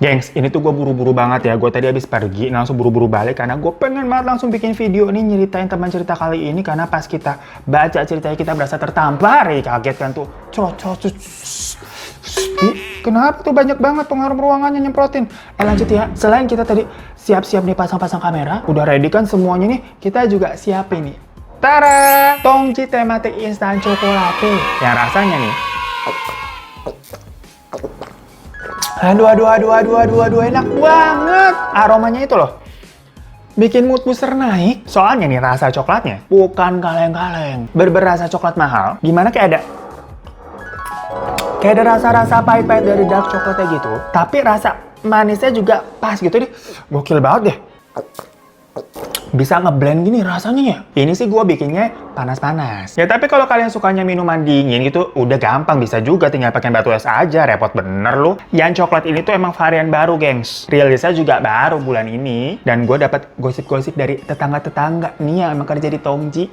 Gengs, ini tuh gue buru-buru banget ya. Gue tadi habis pergi, langsung buru-buru balik karena gue pengen banget langsung bikin video ini nyeritain teman cerita kali ini karena pas kita baca ceritanya kita berasa tertampar. Kaget kan tuh. Kenapa tuh banyak banget pengaruh ruangannya nyemprotin? Lanjut ya. Selain kita tadi siap-siap nih pasang-pasang kamera, udah ready kan semuanya nih, kita juga siapin nih. Tara! Tongji tematik instan cokolate. Yang rasanya nih. Aduh, enak banget. Aromanya itu loh, bikin mood booster naik. Soalnya nih rasa coklatnya bukan kaleng-kaleng. Berasa coklat mahal. Gimana kayak ada rasa-rasa pahit-pahit dari dark coklatnya gitu. Tapi rasa manisnya juga pas gitu deh. Gokil banget deh. Bisa ngeblend gini rasanya ya. Ini sih gue bikinnya panas-panas. Ya tapi kalau kalian sukanya minuman dingin gitu, udah gampang, bisa juga tinggal pakai batu es aja, repot bener loh. Yang coklat ini tuh emang varian baru, gengs. Rilisnya juga baru bulan ini. Dan gue dapat gosip-gosip dari tetangga-tetangga nih yang emang kerja di Tongji.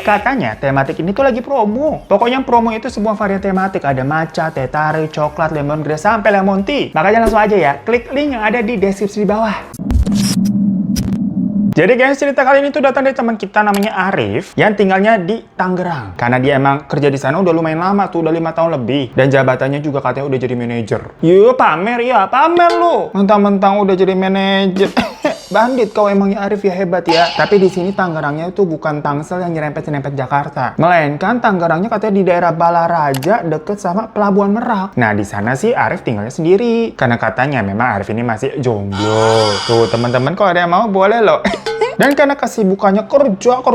Katanya tematik ini tuh lagi promo. Pokoknya promo itu sebuah varian tematik. Ada matcha, teh tarik, coklat, lemon grass, sampai lemon tea. Makanya langsung aja ya, klik link yang ada di deskripsi di bawah. Jadi guys, cerita kali ini tuh datang dari teman kita namanya Arif yang tinggalnya di Tangerang. Karena dia emang kerja di sana udah lumayan lama tuh, udah 5 tahun lebih. Dan jabatannya juga katanya udah jadi manajer. Yuk pamer ya, pamer lu. Mentang-mentang udah jadi manajer. Bandit kau emangnya Arif ya, hebat ya. Tapi di sini Tangerangnya itu bukan Tangsel yang nyerempet-nyerempet Jakarta. Melainkan Tangerangnya katanya di daerah Balaraja deket sama Pelabuhan Merak. Nah di sana sih Arif tinggalnya sendiri. Karena katanya memang Arif ini masih jomblo. Tuh teman-teman kalau ada yang mau boleh loh. Dan karena kesibukannya kerja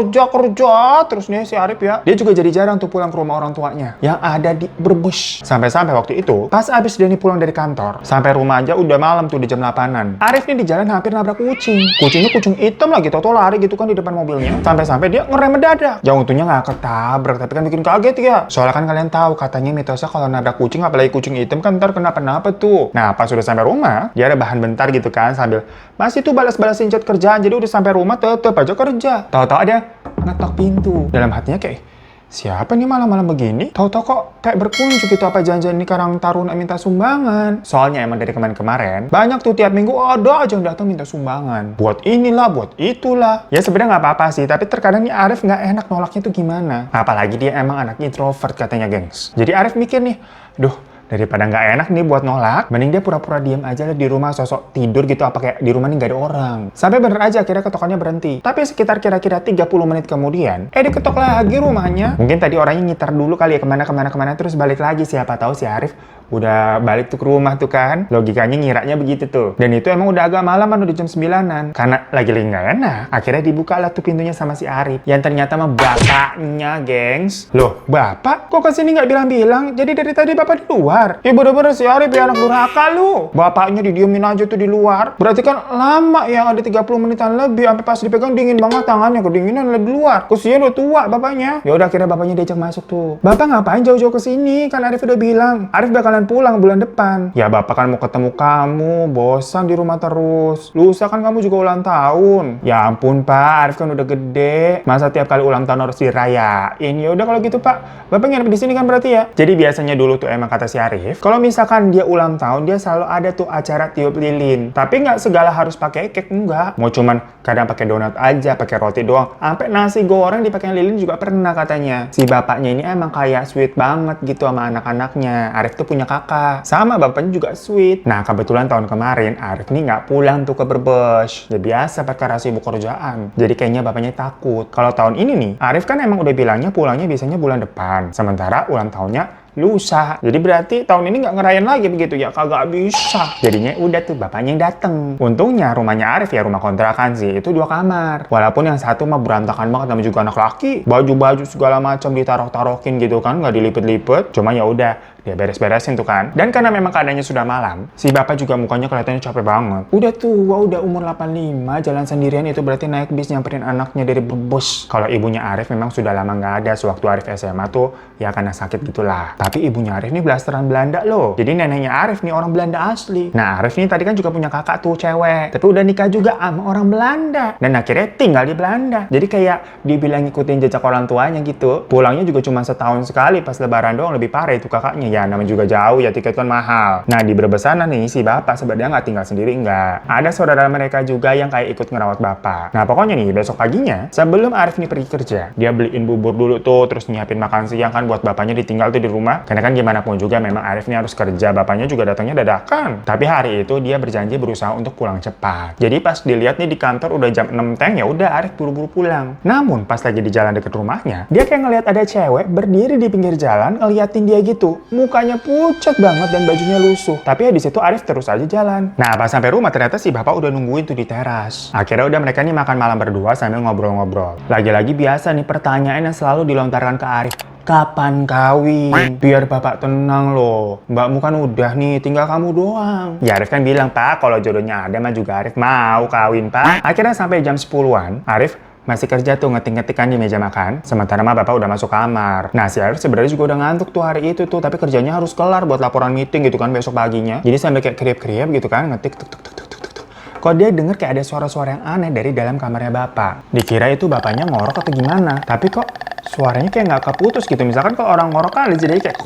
terus nih si Arif ya, dia juga jadi jarang tuh pulang ke rumah orang tuanya yang ada di Brebes. Sampai-sampai waktu itu pas abis dia nih pulang dari kantor, sampai rumah aja udah malam tuh di jam 8-an. Arif nih di jalan hampir nabrak kucing. Kucingnya kucing hitam lagi, tau lari gitu kan di depan mobilnya. Sampai-sampai dia ngerem mendadak. Jauh untungnya nggak ketabrak, tapi kan bikin kaget ya. Soalnya kan kalian tahu katanya mitosnya kalau nabrak kucing apalagi kucing hitam kan ntar kenapa-napa tuh. Nah pas udah sampai rumah, dia ada bahan bentar gitu kan sambil masih tuh balas-balasin chat kerjaan. Jadi udah sampai rumah tetep aja kerja. Tahu-tahu ada ngetok pintu. Dalam hatinya kayak, siapa nih malam-malam begini? Tahu-tahu kok kayak berkunjung gitu, apa janjian ini Karang Taruna minta sumbangan. Soalnya emang dari kemarin-kemarin banyak tuh tiap minggu ada aja yang datang minta sumbangan. Buat inilah, buat itulah. Ya sebenarnya nggak apa-apa sih, tapi terkadang nih Arif nggak enak nolaknya tuh gimana. Apalagi dia emang anak introvert katanya, gengs. Jadi Arif mikir nih, duh, daripada nggak enak nih buat nolak, mending dia pura-pura diem aja lah di rumah, sosok tidur gitu, apa kayak di rumah nih nggak ada orang. Sampai bener aja akhirnya ketokannya berhenti. Tapi sekitar kira-kira 30 menit kemudian, diketok lagi rumahnya. Mungkin tadi orangnya ngitar dulu kali ya kemana terus balik lagi. Siapa tahu si Arif udah balik tuh ke rumah tuh kan. Logikanya ngiranya begitu tuh. Dan itu emang udah agak malaman, udah jam 9-an. Karena lagi nggak enak, akhirnya dibuka lah tuh pintunya sama si Arif. Yang ternyata mah bapaknya, gengs. Loh, bapak? Kok kesini nggak bilang-bilang? Jadi dari tadi bapak di luar? Ya bener-bener si Arif ya anak durhaka lu. Bapaknya didiemin aja tuh di luar. Berarti kan lama ya, ada 30 menitan lebih. Sampai pas dipegang dingin banget tangannya, kedinginan di luar. Usianya udah tua bapaknya. Ya udah akhirnya bapaknya diajak masuk tuh. Bapak ngapain jauh-jauh kesini? Kan Arif udah bilang, Arif bakalan pulang bulan depan. Ya bapak kan mau ketemu kamu, bosan di rumah terus. Lusa kan kamu juga ulang tahun. Ya ampun pak, Arif kan udah gede. Masa tiap kali ulang tahun harus dirayain? Ya udah kalau gitu pak, bapak nginep di sini kan berarti ya. Jadi biasanya dulu tuh emang kata si Arif, kalau misalkan dia ulang tahun dia selalu ada tuh acara tiup lilin. Tapi nggak segala harus pakai cake, enggak. Mau cuman kadang pakai donat aja, pakai roti doang. Sampai nasi goreng dipakai lilin juga pernah katanya. Si bapaknya ini emang kayak sweet banget gitu sama anak-anaknya. Arif tuh punya kakak, sama bapaknya juga sweet. Nah kebetulan tahun kemarin Arif nih nggak pulang tuh ke Brebes. Ya biasa perkara sibuk kerjaan. Jadi kayaknya bapaknya takut. Kalau tahun ini nih, Arif kan emang udah bilangnya pulangnya biasanya bulan depan. Sementara ulang tahunnya lusa. Jadi berarti tahun ini nggak ngerayain lagi begitu ya, kagak bisa. Jadinya udah tuh bapaknya yang dateng. Untungnya rumahnya Arif ya rumah kontrakan sih, itu 2 kamar. Walaupun yang satu mah berantakan banget, namanya juga anak laki. Baju-baju segala macam ditaruh-taruhin gitu kan, nggak dilipet-lipet. Cuma ya udah, dia beres-beresin tuh kan. Dan karena memang keadaannya sudah malam, si bapak juga mukanya kelihatannya capek banget. Udah tua, udah umur 85, jalan sendirian, itu berarti naik bis nyamperin anaknya dari Brebes. Kalau ibunya Arif memang sudah lama nggak ada, sewaktu Arif SMA tuh ya karena sakit gitulah. Tapi ibunya Arif nih blasteran Belanda loh. Jadi neneknya Arif nih orang Belanda asli. Nah, Arif nih tadi kan juga punya kakak tuh cewek. Tapi udah nikah juga sama orang Belanda. Dan akhirnya tinggal di Belanda. Jadi kayak dibilang ngikutin jejak orang tuanya gitu. Pulangnya juga cuma setahun sekali pas lebaran doang, lebih parah itu kakaknya. Ya namanya juga jauh ya, tiket kan mahal. Nah, di Brebes sana nih si bapak sebenarnya nggak tinggal sendiri, nggak. Ada saudara mereka juga yang kayak ikut ngerawat bapak. Nah, pokoknya nih besok paginya sebelum Arif nih pergi kerja, dia beliin bubur dulu tuh, terus nyiapin makan siang kan buat bapaknya ditinggal tuh di rumah. Karena kan gimana pun juga memang Arif nih harus kerja, bapaknya juga datangnya dadakan. Tapi hari itu dia berjanji berusaha untuk pulang cepat. Jadi pas dilihat nih di kantor udah jam 6 teng, ya udah Arif buru-buru pulang. Namun pas lagi di jalan deket rumahnya, dia kayak ngelihat ada cewek berdiri di pinggir jalan ngeliatin dia gitu. Mukanya pucat banget dan bajunya lusuh. Tapi ya di situ Arif terus aja jalan. Nah, pas sampai rumah ternyata si bapak udah nungguin tuh di teras. Akhirnya udah mereka nih makan malam berdua sambil ngobrol-ngobrol. Lagi-lagi biasa nih pertanyaan yang selalu dilontarkan ke Arif. Kapan kawin? Biar bapak tenang loh. Mbakmu kan udah nih, tinggal kamu doang. Ya Arif kan bilang, Pak, kalau jodohnya ada mah juga Arif mau kawin, Pak. Akhirnya sampai jam 10-an, Arif masih kerja tuh ngetik-ngetikan di meja makan. Sementara mah bapak udah masuk kamar. Nah, si Arif sebenarnya juga udah ngantuk tuh hari itu tuh. Tapi kerjanya harus kelar buat laporan meeting gitu kan besok paginya. Jadi sambil kayak kriep-kriep gitu kan, ngetik tuk tuk tuk tuk tuk tuk. Kok dia denger kayak ada suara-suara yang aneh dari dalam kamarnya bapak. Dikira itu bapaknya ngorok atau gimana. Tapi kok suaranya kayak nggak keputus gitu. Misalkan kalau orang ngorok kan ada jedanya kayak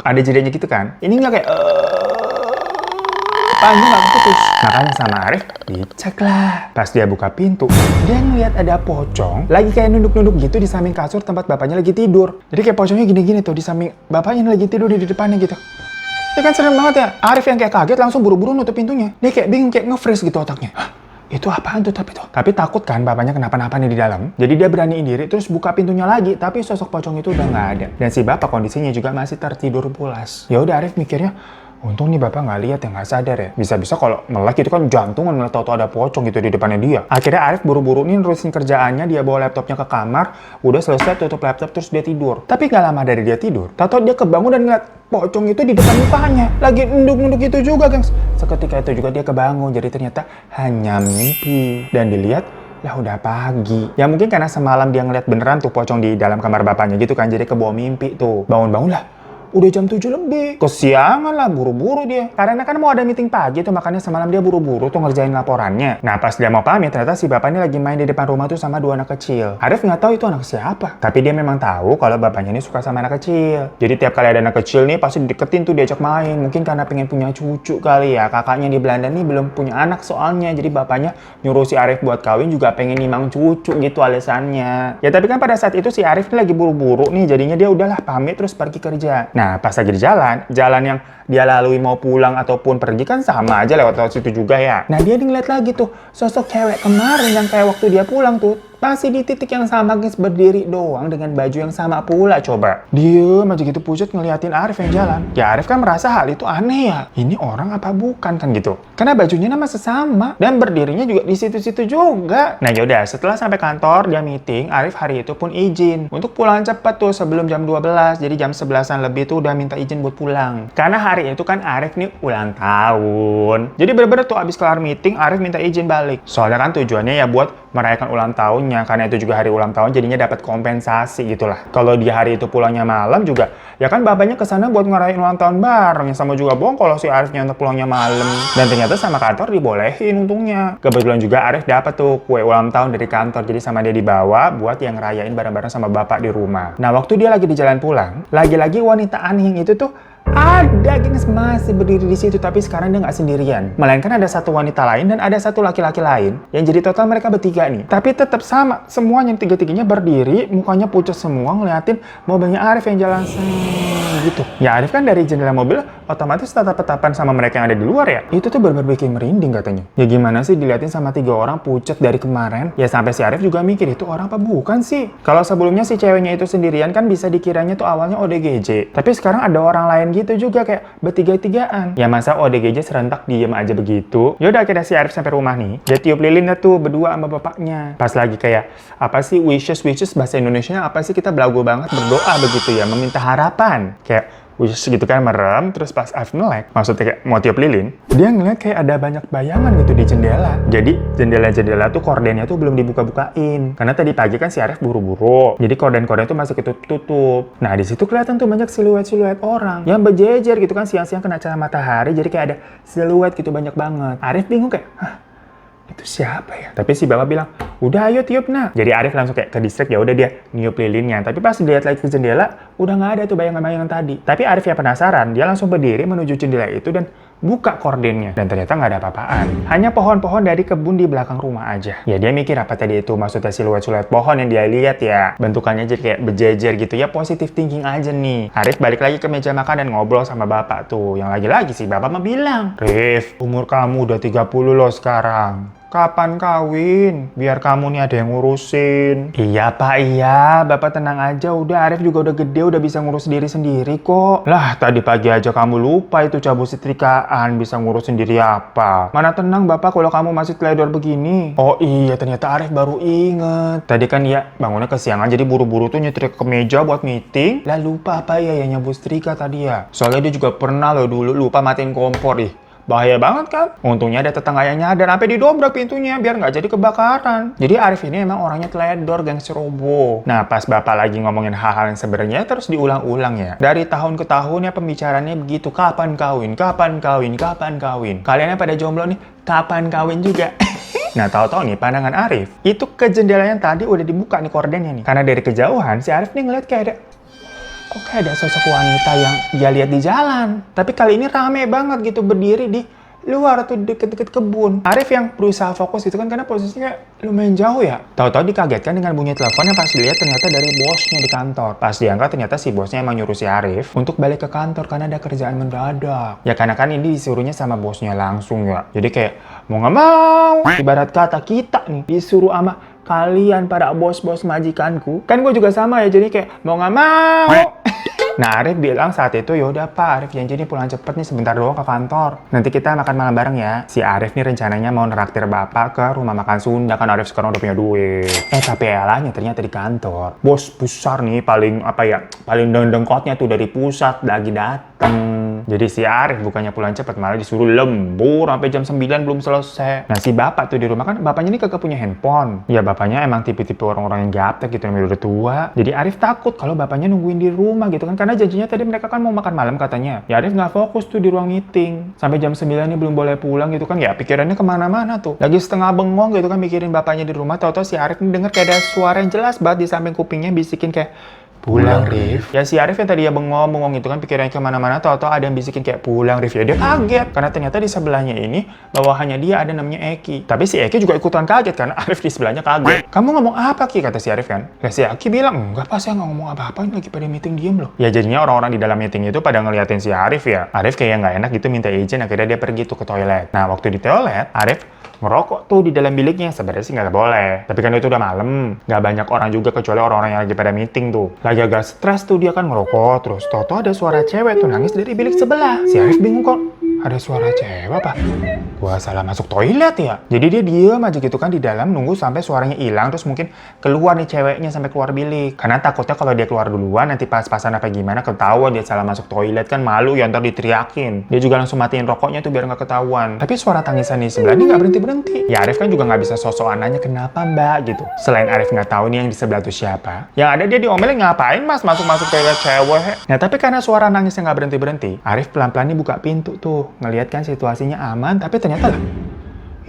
ada jedanya gitu kan. Ini nggak kayak panjang nggak keputus. Makanya sama Arif dicek lah. Pas dia buka pintu, dia ngeliat ada pocong lagi kayak nunduk-nunduk gitu di samping kasur tempat bapaknya lagi tidur. Jadi kayak pocongnya gini-gini tuh di samping bapaknya lagi tidur di depannya gitu. Dia kan serem banget ya. Arif yang kayak kaget langsung buru-buru nutup pintunya. Dia kayak bingung, kayak nge-freeze gitu otaknya. Hah? Itu apaan tuh tapi tuh? Tapi takut kan bapaknya kenapa-napa nih di dalam. Jadi dia beraniin diri terus buka pintunya lagi. Tapi sosok pocong itu udah nggak ada. Dan si bapak kondisinya juga masih tertidur pulas. Ya udah Arif mikirnya, untung nih bapak nggak lihat ya, nggak sadar ya. Bisa-bisa kalau melek itu kan jantungan ngeliat tau-tau ada pocong gitu di depannya dia. Akhirnya Arif buru-buru nih nerusin kerjaannya, dia bawa laptopnya ke kamar, udah selesai tutup laptop terus dia tidur. Tapi nggak lama dari dia tidur, tau-tau dia kebangun dan ngeliat pocong itu di depan mukanya. Lagi nunduk-nunduk itu juga, gengs. Seketika itu juga dia kebangun, jadi ternyata hanya mimpi. Dan dilihat, lah udah pagi. Ya mungkin karena semalam dia ngeliat beneran tuh pocong di dalam kamar bapaknya gitu kan, jadi kebawa mimpi tuh. Bangun-bangun lah. Udah jam 7 lebih. Kesiangan lah, buru-buru dia. Karena kan mau ada meeting pagi tuh, makanya semalam dia buru-buru tuh ngerjain laporannya. Nah, pas dia mau pamit, ternyata si bapak ini lagi main di depan rumah tuh sama 2 anak kecil. Arif nggak tahu itu anak siapa. Tapi dia memang tahu kalau bapaknya ini suka sama anak kecil. Jadi tiap kali ada anak kecil nih, pasti dideketin tuh diajak main. Mungkin karena pengen punya cucu kali ya. Kakaknya di Belanda nih belum punya anak soalnya. Jadi bapaknya nyuruh si Arif buat kawin juga pengen nimang cucu gitu alasannya. Ya tapi kan pada saat itu si Arif ini lagi buru-buru nih. Jadinya dia udahlah pamit terus pergi kerja. Nah, pas lagi di jalan yang dia lalui mau pulang ataupun pergi kan sama aja lewat situ juga ya. Nah, dia ngeliat lagi tuh sosok cewek kemarin yang kayak waktu dia pulang tuh. Masih di titik yang sama guys, berdiri doang dengan baju yang sama pula coba. Dia aja gitu pucat ngeliatin Arif yang jalan. Ya Arif kan merasa hal itu aneh ya. Ini orang apa bukan kan gitu. Karena bajunya nama sesama dan berdirinya juga di situ-situ juga. Nah yaudah, setelah sampai kantor dia meeting, Arif hari itu pun izin untuk pulang cepat tuh sebelum jam 12. Jadi jam 11-an lebih tuh udah minta izin buat pulang. Karena hari itu kan Arif nih ulang tahun. Jadi bener-bener tuh abis kelar meeting Arif minta izin balik. Soalnya kan tujuannya ya buat merayakan ulang tahunnya, karena itu juga hari ulang tahun jadinya dapat kompensasi gitulah. Kalau di hari itu pulangnya malam juga, ya kan bapaknya kesana buat ngerayain ulang tahun bareng, sama juga bohong kalau si Arifnya untuk pulangnya malam. Dan ternyata sama kantor dibolehin untungnya. Kebetulan juga Arif dapat tuh kue ulang tahun dari kantor, jadi sama dia dibawa buat yang ngerayain bareng-bareng sama bapak di rumah. Nah waktu dia lagi di jalan pulang, lagi-lagi wanita aneh itu tuh ada gengs masih berdiri di situ, tapi sekarang dia nggak sendirian. Melainkan ada satu wanita lain dan ada satu laki-laki lain. Yang jadi total mereka bertiga nih. Tapi tetap sama, semuanya tiga-tiganya berdiri, mukanya pucat semua ngeliatin mobilnya Arif yang jalan gitu. Ya Arif kan dari jendela mobil otomatis tatap-tatapan sama mereka yang ada di luar ya. Itu tuh bener-bener bikin merinding katanya. Ya gimana sih diliatin sama 3 orang pucat dari kemarin? Ya sampai si Arif juga mikir itu orang apa bukan sih? Kalau sebelumnya si ceweknya itu sendirian kan bisa dikiranya tuh awalnya ODGJ. Tapi sekarang ada orang lain gitu juga kayak bertiga-tigaan. Ya masa ODGJ serentak diem aja begitu? Yaudah akhirnya si Arif sampai rumah nih. Dia tiup lilin tuh berdua sama bapaknya. Pas lagi kayak apa sih wishes bahasa Indonesia apa sih, kita belagu banget berdoa begitu ya, meminta harapan. Kayak Wis gitu kan merem, terus pas Arif melek, maksudnya kayak mau tiup lilin, dia ngeliat kayak ada banyak bayangan gitu di jendela. Jadi jendela-jendela tuh kordennya tuh belum dibuka-bukain. Karena tadi pagi kan si Arif buru-buru, jadi korden-korden tuh masih ketutup. Nah di situ kelihatan tuh banyak siluet-siluet orang yang berjejer gitu kan, siang-siang kena cahaya matahari, jadi kayak ada siluet gitu banyak banget. Arif bingung kayak, hah, itu siapa ya? Tapi si bapak bilang, udah ayo tiup nah. Jadi Arif langsung kayak ke distrik, ya udah dia niup lilinnya. Tapi pas dilihat lagi ke jendela, udah nggak ada tuh bayangan-bayangan tadi. Tapi Arif yang penasaran, dia langsung berdiri menuju jendela itu dan buka kordennya. Dan ternyata nggak ada apa-apaan. Hanya pohon-pohon dari kebun di belakang rumah aja. Ya dia mikir apa tadi itu, maksudnya siluet-siluet pohon yang dia lihat ya. Bentukannya jadi kayak berjejer gitu ya, positive thinking aja nih. Arif balik lagi ke meja makan dan ngobrol sama bapak tuh. Yang lagi-lagi sih bapak mah bilang, Rif, umur kamu udah 30 loh sekarang. Kapan kawin? Biar kamu nih ada yang ngurusin. Iya pak, iya. Bapak tenang aja, udah Arif juga udah gede, udah bisa ngurus diri sendiri kok. Lah, tadi pagi aja kamu lupa itu cabut setrikaan, bisa ngurus sendiri apa. Mana tenang bapak kalau kamu masih teledor begini. Oh iya, ternyata Arif baru inget. Tadi kan ya bangunnya kesiangan, jadi buru-buru tuh nyetrika ke meja buat meeting. Lah lupa apa ya yang nyabut setrika tadi ya. Soalnya dia juga pernah loh dulu lupa matiin kompor ih. Bahaya banget kan? Untungnya ada tetangganya dan sampai didobrak pintunya biar nggak jadi kebakaran. Jadi Arif ini emang orangnya teledor, geng ceroboh. Nah pas bapak lagi ngomongin hal-hal yang sebenarnya terus diulang-ulang ya. Dari tahun ke tahun ya pembicaranya begitu. Kapan kawin? Kapan kawin? Kapan kawin? Kalian yang pada jomblo nih, kapan kawin juga? Nah tahu-tahu nih pandangan Arif itu ke jendela yang tadi udah dibuka nih kordennya nih. Karena dari kejauhan si Arif nih ngeliat kayak ada, kok kayak ada sosok wanita yang dia lihat di jalan. Tapi kali ini rame banget gitu berdiri di luar tuh deket-deket kebun. Arif yang berusaha fokus gitu kan karena posisinya lumayan jauh ya. Tahu-tahu dikagetkan dengan bunyi telepon yang pas dilihat ternyata dari bosnya di kantor. Pas diangkat ternyata si bosnya emang nyuruh si Arif untuk balik ke kantor karena ada kerjaan mendadak. Ya karena kan ini disuruhnya sama bosnya langsung ya. Jadi kayak mau nggak mau. Ibarat kata kita nih disuruh sama kalian para bos-bos majikanku. Kan gue juga sama ya, jadi kayak mau nggak mau. Nah Arif bilang saat itu, yaudah Pak, Arif janji nih pulang cepet nih sebentar doang ke kantor. Nanti kita makan malam bareng ya. Si Arif nih rencananya mau neraktir bapak ke rumah makan Sunda, kan Arif sekarang udah punya duit. Tapi elahnya ternyata di kantor. Bos besar nih paling paling dengkotnya tuh dari pusat lagi dateng. Jadi si Arif bukannya pulang cepet malah disuruh lembur sampai jam 9 belum selesai. Nah si bapak tuh di rumah kan bapaknya ini kagak punya handphone. Ya bapaknya emang tipe-tipe orang-orang yang gaptek gitu, yang udah tua. Jadi Arif takut kalau bapaknya nungguin di rumah gitu kan. Karena janjinya tadi mereka kan mau makan malam katanya. Ya Arif nggak fokus tuh di ruang meeting. Sampai jam 9 ini belum boleh pulang gitu kan. Ya pikirannya kemana-mana tuh. Lagi setengah bengong gitu kan mikirin bapaknya di rumah. Tahu-tahu si Arif nih denger kayak ada suara yang jelas banget di samping kupingnya bisikin kayak, pulang Rif. Ya si Arif yang tadi ya bengong itu kan pikirannya kemana-mana, tahu-tahu ada yang bisikin kayak pulang Rif. Ya dia kaget karena ternyata di sebelahnya ini bawahannya dia ada namanya Eki. Tapi si Eki juga ikutan kaget karena Arif di sebelahnya kaget. Kamu ngomong apa Ki? Kata si Arif kan. Ya si Eki bilang, enggak pas saya nggak ngomong apa-apa, ini lagi pada meeting diem loh. Ya jadinya orang-orang di dalam meeting itu pada ngeliatin si Arif ya. Arif kayak nggak enak gitu minta izin, akhirnya dia pergi tuh ke toilet. Nah waktu di toilet Arif ngerokok tuh di dalam biliknya. Sebenarnya sih nggak boleh, tapi kan itu udah malam, nggak banyak orang juga kecuali orang-orang yang lagi pada meeting tuh. Lagi agak stres tuh dia kan ngerokok, terus tau-tau ada suara cewek tuh nangis dari bilik sebelah. Si Arif bingung kok ada suara cewek apa? Gua salah masuk toilet ya? Jadi dia diem aja gitu kan di dalam nunggu sampai suaranya hilang, terus mungkin keluar nih ceweknya sampai keluar bilik. Karena takutnya kalau dia keluar duluan nanti pas-pasan apa gimana ketahuan dia salah masuk toilet kan malu ya ntar diteriakin. Dia juga langsung matiin rokoknya tuh biar nggak ketahuan. Tapi suara tangisan di sebelah ini nggak berhenti-berhenti. Ya Arif kan juga nggak bisa sosokan nanya kenapa mbak gitu. Selain Arif nggak tahu nih yang di sebelah tuh siapa, yang ada dia diomelin ngapain mas masuk-masuk toilet cewek. Nah tapi karena suara nangisnya nggak berhenti-berhenti, Arif pelan-pelan nih buka pintu tuh. Ngeliat kan situasinya aman, tapi ternyata lah,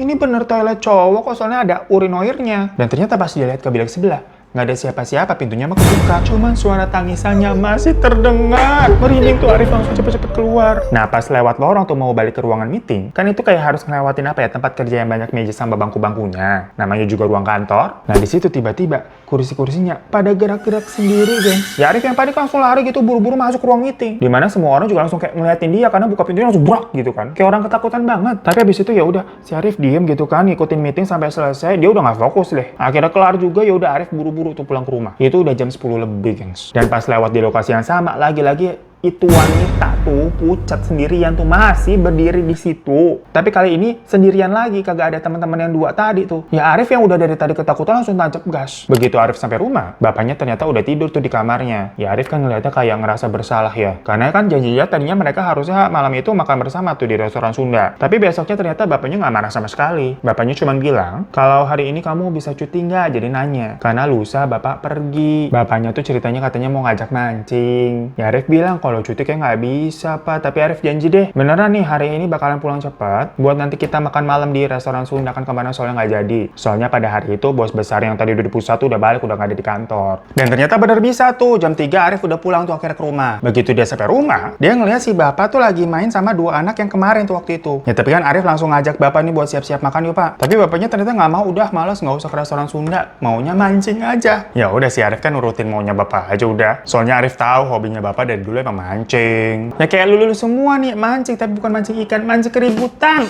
ini bener toilet cowok kok, soalnya ada urinoirnya. Dan ternyata pas dia lihat ke bilik sebelah, nggak ada siapa-siapa, pintunya mah kebuka. Cuman suara tangisannya masih terdengar. Merinding tuh Arif langsung cepet-cepet keluar. Nah pas lewat lorong tuh mau balik ke ruangan meeting, kan itu kayak harus ngelewatin apa ya, tempat kerja yang banyak meja sama bangku-bangkunya. Namanya juga ruang kantor. Nah di situ tiba-tiba kursi-kursinya pada gerak-gerak sendiri, guys. Ya Arif yang panik langsung lari gitu, buru-buru masuk ke ruang meeting. Dimana semua orang juga langsung kayak ngeliatin dia karena buka pintunya langsung brak gitu kan. Kayak orang ketakutan banget. Tapi abis itu ya udah si Arif diem gitu kan, ngikutin meeting sampai selesai. Dia udah nggak fokus deh. Akhirnya kelar juga, ya udah Arif buru-buru tuh pulang ke rumah. Itu udah jam 10 lebih, gengs. Dan pas lewat di lokasi yang sama, lagi-lagi itu wanita tuh pucat sendirian tuh masih berdiri di situ. Tapi kali ini sendirian lagi, kagak ada teman-teman yang dua tadi tuh. Ya Arif yang udah dari tadi ketakutan langsung tancap gas. Begitu Arif sampai rumah, bapaknya ternyata udah tidur tuh di kamarnya. Ya Arif kan ngeliatnya kayak ngerasa bersalah ya. Karena kan janjinya tadinya mereka harusnya malam itu makan bersama tuh di restoran Sunda. Tapi besoknya ternyata bapaknya nggak marah sama sekali. Bapaknya cuma bilang, kalau hari ini kamu bisa cuti nggak? Jadi nanya. Karena lusa bapak pergi. Bapaknya tuh ceritanya katanya mau ngajak mancing. Ya Arif bilang kalau cuti kayak nggak bisa pak. Tapi Arif janji deh, beneran nih hari ini bakalan pulang cepat. Buat nanti kita makan malam di restoran Sunda, kan kemana soalnya nggak jadi. Soalnya pada hari itu bos besar yang tadi udah di pusat tuh udah balik, udah nggak ada di kantor. Dan ternyata bener bisa tuh, jam 3 Arif udah pulang tuh akhirnya ke rumah. Begitu dia sampai rumah, dia ngeliat si bapak tuh lagi main sama dua anak yang kemarin tuh waktu itu. Ya tapi kan Arif langsung ngajak bapak nih buat siap-siap makan yuk pak. Tapi bapaknya ternyata nggak mau, udah males, nggak usah ke restoran Sunda, maunya mancing aja. Ya udah si Arif kan nurutin maunya bapak aja udah. Soalnya Arif tahu hobinya bapak dari dulu emang mancing. Ya kayak lulu semua nih mancing, tapi bukan mancing ikan, mancing keributan.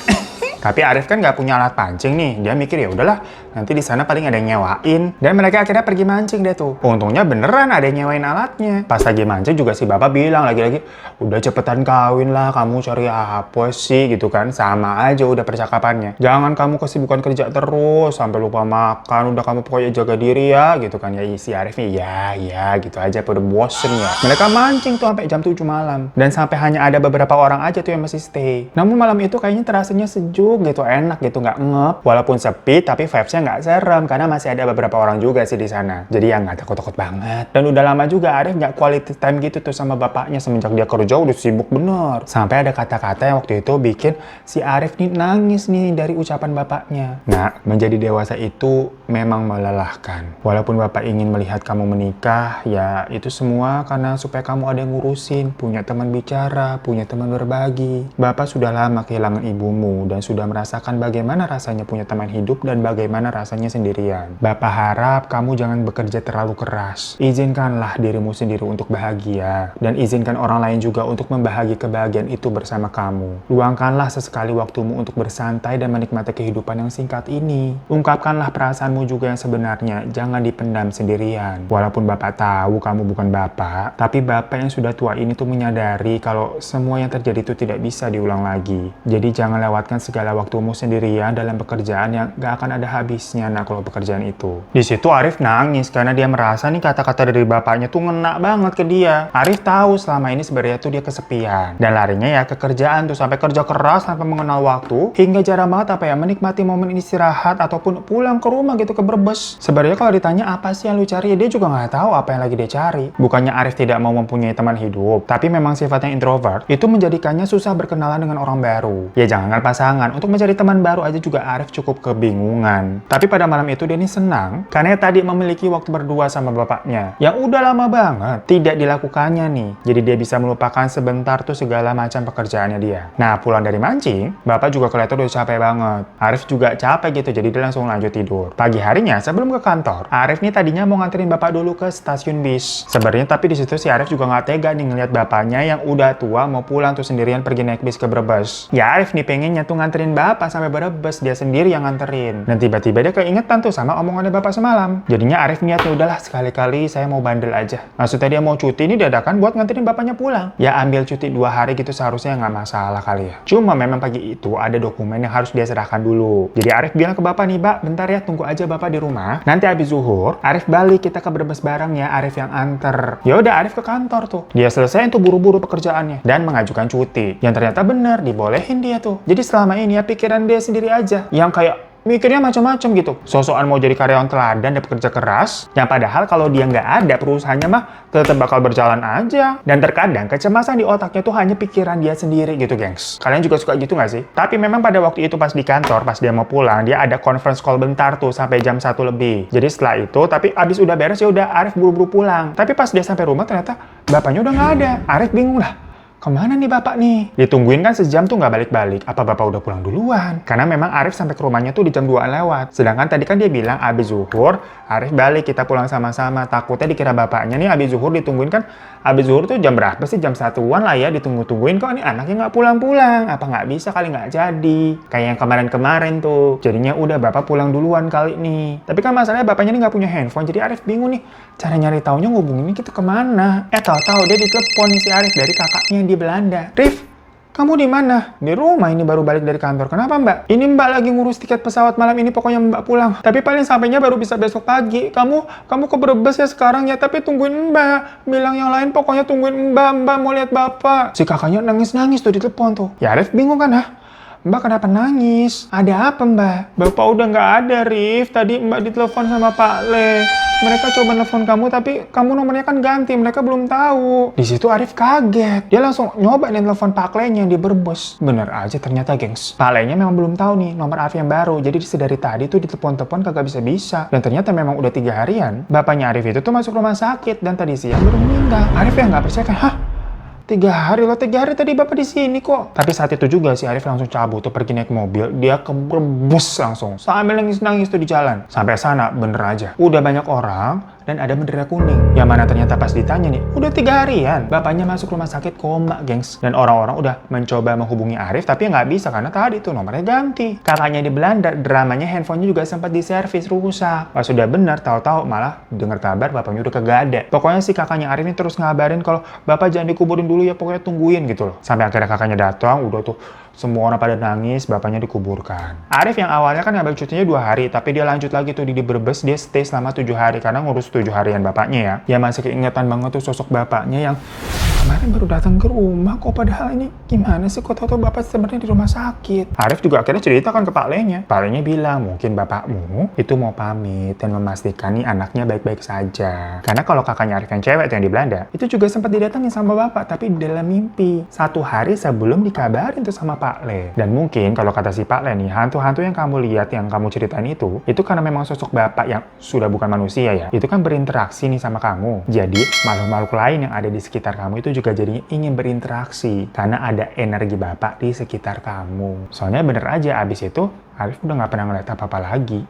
Tapi Arif kan nggak punya alat pancing nih. Dia mikir ya udahlah, nanti di sana paling ada yang nyewain. Dan mereka akhirnya pergi mancing deh tuh. Untungnya beneran ada yang nyewain alatnya. Pas lagi mancing juga si bapak bilang lagi-lagi, udah cepetan kawin lah, kamu cari apa sih gitu kan. Sama aja udah percakapannya. Jangan kamu kesibukan kerja terus sampai lupa makan. Udah kamu pokoknya jaga diri ya gitu kan. Ya si Arif nih ya gitu aja, udah bosen ya. Mereka mancing tuh sampai jam 7 malam. Dan sampai hanya ada beberapa orang aja tuh yang masih stay. Namun malam itu kayaknya terasanya sejuk gitu, enak gitu, nggak ngep. Walaupun sepi tapi vibes-nya nggak serem karena masih ada beberapa orang juga sih di sana. Jadi ya nggak takut-takut banget. Dan udah lama juga Arif nggak quality time gitu tuh sama bapaknya semenjak dia kerja udah sibuk bener. Sampai ada kata-kata yang waktu itu bikin si Arif nih nangis nih dari ucapan bapaknya. Nah, menjadi dewasa itu memang melelahkan. Walaupun bapak ingin melihat kamu menikah, ya itu semua karena supaya kamu ada yang ngurusin, punya teman bicara, punya teman berbagi. Bapak sudah lama kehilangan ibumu dan sudah merasakan bagaimana rasanya punya teman hidup dan bagaimana rasanya sendirian. Bapak harap kamu jangan bekerja terlalu keras. Izinkanlah dirimu sendiri untuk bahagia. Dan izinkan orang lain juga untuk membahagi kebahagiaan itu bersama kamu. Luangkanlah sesekali waktumu untuk bersantai dan menikmati kehidupan yang singkat ini. Ungkapkanlah perasaanmu juga yang sebenarnya. Jangan dipendam sendirian. Walaupun Bapak tahu kamu bukan Bapak, tapi Bapak yang sudah tua ini tuh menyadari kalau semua yang terjadi itu tidak bisa diulang lagi. Jadi jangan lewatkan segala waktumu sendirian dalam pekerjaan yang gak akan ada habisnya kalau pekerjaan itu. Di situ Arif nangis karena dia merasa nih kata-kata dari bapaknya tuh ngena banget ke dia. Arif tahu selama ini sebenarnya tuh dia kesepian dan larinya ya ke kerjaan tuh, sampai kerja keras tanpa mengenal waktu hingga jarang banget menikmati momen istirahat ataupun pulang ke rumah gitu ke Brebes. Sebenarnya kalau ditanya apa sih yang lu cari, ya dia juga nggak tahu apa yang lagi dia cari. Bukannya Arif tidak mau mempunyai teman hidup, tapi memang sifatnya introvert itu menjadikannya susah berkenalan dengan orang baru. Ya jangankan pasangan, untuk mencari teman baru aja juga Arif cukup kebingungan. Tapi pada malam itu dia nih senang karena tadi memiliki waktu berdua sama bapaknya yang udah lama banget tidak dilakukannya nih. Jadi dia bisa melupakan sebentar tuh segala macam pekerjaannya dia. Nah pulang dari mancing, bapak juga kelihatan udah capek banget. Arif juga capek gitu, jadi dia langsung lanjut tidur. Pagi harinya sebelum ke kantor, Arif nih tadinya mau nganterin bapak dulu ke stasiun bis. Sebenarnya tapi di situ si Arif juga nggak tega nih ngeliat bapaknya yang udah tua mau pulang tuh sendirian pergi naik bis ke Brebes. Ya Arif nih pengennya tuh nganterin bapak sampai Brebes, dia sendiri yang nganterin. Dan tiba-tiba dia keingetan tuh sama omongannya bapak semalam. Jadinya Arif niatnya udahlah sekali-kali saya mau bandel aja. Maksudnya dia mau cuti ini dadakan buat nganterin bapaknya pulang. Ya ambil cuti 2 hari gitu seharusnya nggak masalah kali ya. Cuma memang pagi itu ada dokumen yang harus dia serahkan dulu. Jadi Arif bilang ke bapak nih, "Pak, bentar ya, tunggu aja bapak di rumah. Nanti habis zuhur, Arif balik kita ke Brebes bareng ya, Arif yang anter." Ya udah Arif ke kantor tuh. Dia selesai tuh buru-buru pekerjaannya dan mengajukan cuti. Yang ternyata benar dibolehin dia tuh. Jadi selama ini ya pikiran dia sendiri aja yang kayak mikirnya macam-macam gitu. Sosokan mau jadi karyawan teladan dan bekerja keras, yang padahal kalau dia nggak ada perusahaannya mah tetap bakal berjalan aja. Dan terkadang kecemasan di otaknya tuh hanya pikiran dia sendiri gitu, gengs. Kalian juga suka gitu nggak sih? Tapi memang pada waktu itu pas di kantor, pas dia mau pulang, dia ada conference call bentar tuh sampai jam 1 lebih. Jadi setelah itu, tapi abis udah beres ya udah Arif buru-buru pulang. Tapi pas dia sampai rumah ternyata bapaknya udah nggak ada. Arif bingung lah. kemana nih bapak nih? Ditungguin kan sejam tuh nggak balik-balik. Apa bapak udah pulang duluan? Karena memang Arif sampai ke rumahnya tuh di jam 2 lewat. Sedangkan tadi kan dia bilang abis zuhur, Arif balik, kita pulang sama-sama. Takutnya dikira bapaknya nih abis zuhur ditungguin kan. Abis zuhur tuh jam berapa sih? Jam 1-an lah ya, ditunggu-tungguin kok nih anaknya nggak pulang-pulang. Apa nggak bisa kali nggak jadi? Kayak yang kemarin-kemarin tuh. Jadinya udah bapak pulang duluan kali nih. Tapi kan masalahnya bapaknya nih nggak punya handphone. Jadi Arif bingung nih. Cara nyari taunya ngubungin kita kemana? Tahu-tahu dia ditelepon nih si Arif dari kakaknya yang di Belanda. Rif, kamu di mana? Di rumah, ini baru balik dari kantor. Kenapa mbak? Ini mbak lagi ngurus tiket pesawat malam ini, pokoknya mbak pulang. Tapi paling sampainya baru bisa besok pagi. Kamu ke Brebes ya sekarang ya, tapi tungguin mbak. Bilang yang lain pokoknya tungguin mbak mau lihat bapak. Si kakaknya nangis-nangis tuh di telepon tuh. Ya Arif bingung kan, Mbak kenapa nangis? Ada apa mbak? Bapak udah nggak ada, Rif. Tadi mbak ditelepon sama Pak Le. Mereka coba nelfon kamu, tapi kamu nomornya kan ganti. Mereka belum tahu. Di situ Arif kaget. Dia langsung nyoba nih telepon Pak Le-nya yang di Brebes. Bener aja ternyata, gengs. Pak Le-nya memang belum tahu nih nomor Arif yang baru. Jadi sedari tadi tuh ditelepon-telepon kagak bisa-bisa. Dan ternyata memang udah 3 harian. Bapaknya Arif itu tuh masuk rumah sakit dan tadi siang baru meninggal. Arif yang nggak percaya kan, 3 hari loh, 3 hari tadi bapak di sini kok. Tapi saat itu juga si Arif langsung cabut tuh pergi naik mobil. Dia ke Brebes langsung. Sambil nangis-nangis tuh di jalan. Sampai sana bener aja. Udah banyak orang dan ada bendera kuning. Yang mana ternyata pas ditanya nih, udah 3 harian. Bapaknya masuk rumah sakit koma, gengs. Dan orang-orang udah mencoba menghubungi Arif, tapi nggak bisa karena tadi tuh nomornya ganti. Kakaknya di Belanda, dramanya handphonenya juga sempat diservis rusak. Pas sudah benar, tahu-tahu malah dengar kabar bapaknya udah kagak ada. Pokoknya si kakaknya Arif ini terus ngabarin kalau bapak jangan dikuburin dulu ya, pokoknya tungguin gitu loh. Sampai akhirnya kakaknya datang, udah tuh semua orang pada nangis, bapaknya dikuburkan. Arif yang awalnya kan ngambil cutinya 2 hari, tapi dia lanjut lagi tuh di Brebes, dia stay selama 7 hari karena ngurus 7 harian bapaknya ya. Ya masih keingetan banget tuh sosok bapaknya yang kemarin baru datang ke rumah kok, padahal ini gimana sih kok tahu-tahu bapak sebenarnya di rumah sakit. Arif juga akhirnya ceritakan ke Pak Le-nya. Pak Le-nya bilang mungkin bapakmu itu mau pamit dan memastikan nih anaknya baik-baik saja. Karena kalau kakaknya Arif yang cewek yang di Belanda, itu juga sempat didatengin sama bapak tapi di dalam mimpi. 1 hari sebelum dikabarin tuh sama Pak Le. Dan mungkin kalau kata si Pak Le nih, hantu-hantu yang kamu lihat, yang kamu ceritain itu karena memang sosok bapak yang sudah bukan manusia ya. Itu kan berinteraksi nih sama kamu. Jadi makhluk-makhluk lain yang ada di sekitar kamu itu juga jadinya ingin berinteraksi karena ada energi bapak di sekitar kamu. Soalnya bener aja abis itu Arif udah nggak pernah ngeliat apa-apa lagi.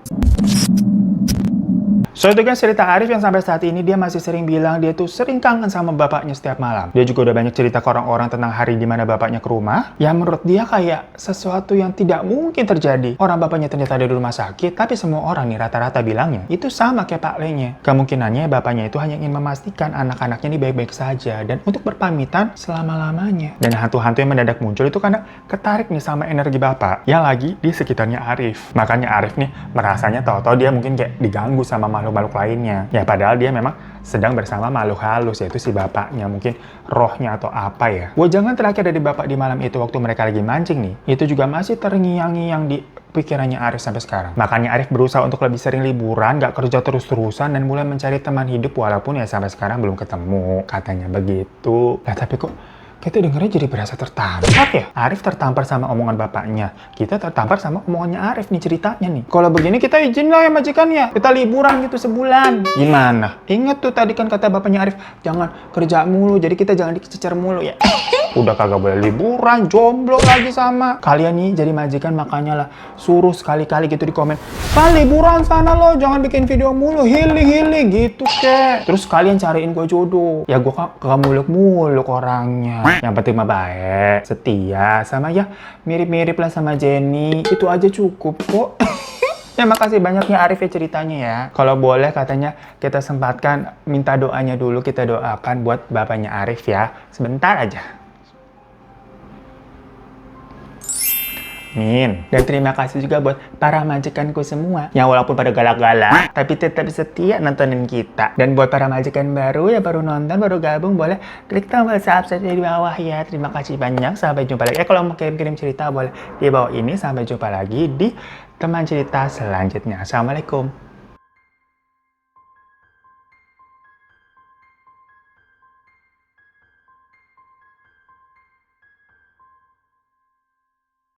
So itu kan cerita Arif yang sampai saat ini dia masih sering bilang dia tuh sering kangen sama bapaknya setiap malam. Dia juga udah banyak cerita ke orang-orang tentang hari dimana bapaknya ke rumah. Ya menurut dia kayak sesuatu yang tidak mungkin terjadi. Orang bapaknya ternyata ada di rumah sakit, tapi semua orang nih rata-rata bilangnya itu sama kayak Pak Le-nya. Kemungkinannya bapaknya itu hanya ingin memastikan anak-anaknya ini baik-baik saja dan untuk berpamitan selama-lamanya. Dan hantu-hantu yang mendadak muncul itu karena ketarik nih sama energi bapak yang lagi di sekitarnya Arif. Makanya Arif nih merasanya tahu-tahu dia mungkin kayak diganggu sama makhluk lainnya. Ya padahal dia memang sedang bersama makhluk halus, yaitu si bapaknya, mungkin rohnya atau apa ya. Jangan terakhir dari bapak di malam itu waktu mereka lagi mancing nih, itu juga masih terngiang-ngiang di pikirannya Arif sampai sekarang. Makanya Arif berusaha untuk lebih sering liburan, gak kerja terus-terusan, dan mulai mencari teman hidup walaupun ya sampai sekarang belum ketemu. Katanya begitu. Nah tapi kok kita dengernya jadi berasa tertampar ya? Arif tertampar sama omongan bapaknya. Kita tertampar sama omongannya Arif nih ceritanya nih. Kalau begini kita izin lah ya majikannya. Kita liburan gitu sebulan. Gimana? Ingat tuh tadi kan kata bapaknya Arif, jangan kerja mulu, jadi kita jangan dicecer mulu ya. Udah kagak boleh liburan, jomblo lagi sama. Kalian nih jadi majikan makanya lah suruh sekali-kali gitu di komen, "Pak liburan sana lo, jangan bikin video mulu, hili gitu kek." Terus kalian cariin gue jodoh. Ya gue kagak muluk-muluk orangnya. Yang penting mah baik, setia, sama ya mirip-mirip lah sama Jenny. Itu aja cukup kok. Terima kasih banyak ya Arif ya ceritanya ya. Kalau boleh katanya kita sempatkan minta doanya dulu, kita doakan buat bapaknya Arif ya. Sebentar aja. Amin. Dan terima kasih juga buat para majikanku semua yang walaupun pada galak-galak tapi tetap setia nontonin kita. Dan buat para majikan baru yang baru nonton, baru gabung, boleh klik tombol subscribe di bawah ya. Terima kasih banyak. Sampai jumpa lagi. Kalau mau kirim-kirim cerita boleh di bawah ini. Sampai jumpa lagi di teman cerita selanjutnya. Assalamualaikum.